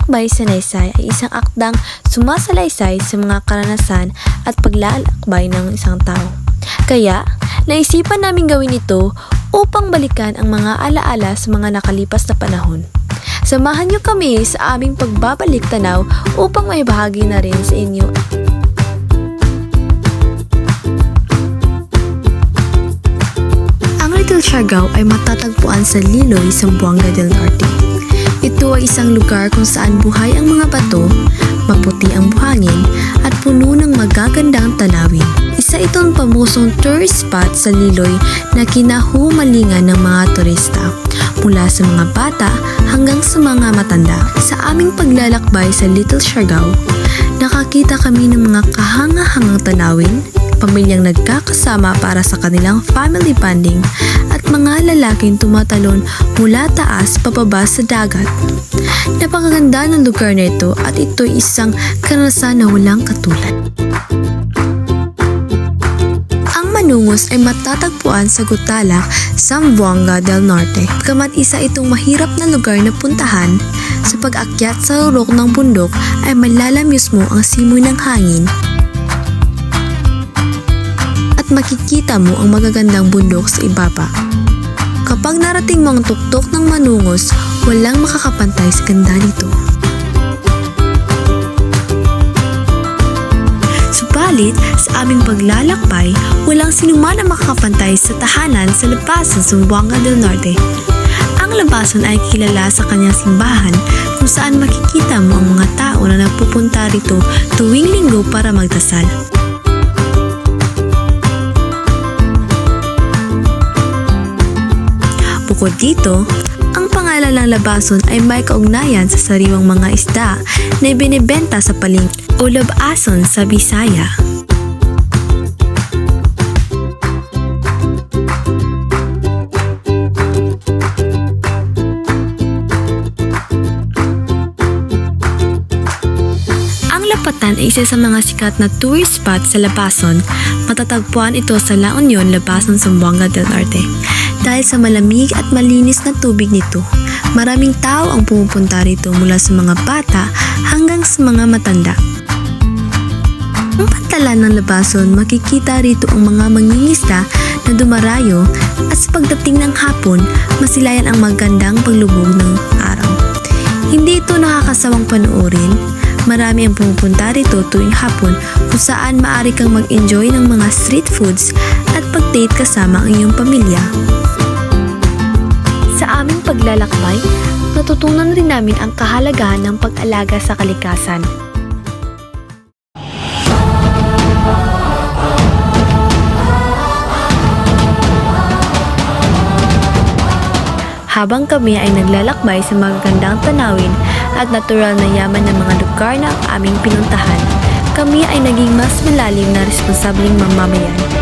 paglalakbay sa Naysay ay isang akdang sumasalaysay sa mga karanasan at paglalakbay ng isang tao. Kaya, naisipan namin gawin ito upang balikan ang mga alaala sa mga nakalipas na panahon. Samahan niyo kami sa aming pagbabalik tanaw upang may bahagi na rin sa inyo. Ang Little Siargao ay matatagpuan sa Liloy, Zamboanga del Norte. Ito ay isang lugar kung saan buhay ang mga bato, maputi ang buhangin, at puno ng magagandang tanawin. Isa itong pamosong tourist spot sa Liloy na kinahumalingan ng mga turista, mula sa mga bata hanggang sa mga matanda. Sa aming paglalakbay sa Little Siargao, nakakita kami ng mga kahanga-hangang tanawin, pamilyang nagkakasama para sa kanilang family bonding, at mga lalaking tumatalon mula taas papaba sa dagat. Napakaganda ng lugar na ito at ito'y isang karanasan na walang katulad. Ang Manungos ay matatagpuan sa Gutalak, Zamboanga del Norte. Bagamat isa itong mahirap na lugar na puntahan, sa pag-akyat sa urok ng bundok ay malalamyos mo ang simoy ng hangin at makikita mo ang magagandang bundok sa ibaba. Kapag narating mo ang tuktok ng Manungos, walang makakapantay sa ganda nito. Subalit, sa aming paglalakbay, walang sinuman ang makakapantay sa tahanan sa Labasan, Zamboanga del Norte. Ang Labasan ay kilala sa kanyang simbahan kung saan makikita mo ang mga tao na nagpupunta rito tuwing linggo para magdasal. Bukod dito, ang pangalan ng Labason ay may kaugnayan sa sariwang mga isda na ibinibenta sa palengke o labason sa Bisaya. Ang Lapatan ay isa sa mga sikat na tourist spot sa Labason. Matatagpuan ito sa La Union, Labason, Zamboanga del Norte. Dahil sa malamig at malinis na tubig nito, maraming tao ang pumupunta rito mula sa mga bata hanggang sa mga matanda. Ang pantalan ng Labason, makikita rito ang mga mangingisda na dumarayo at sa pagdating ng hapon, masilayan ang magandang paglubog ng araw. Hindi ito nakakasawang panoorin. Marami ang pumupunta rito tuwing hapon kung saan maaari kang mag-enjoy ng mga street foods at pag-date kasama ang iyong pamilya. Sa aming paglalakbay, natutunan rin namin ang kahalagahan ng pag-alaga sa kalikasan. Habang kami ay naglalakbay sa magagandang tanawin at natural na yaman ng mga lugar na aming pinuntahan, kami ay naging mas malalim na responsabling mamamayan.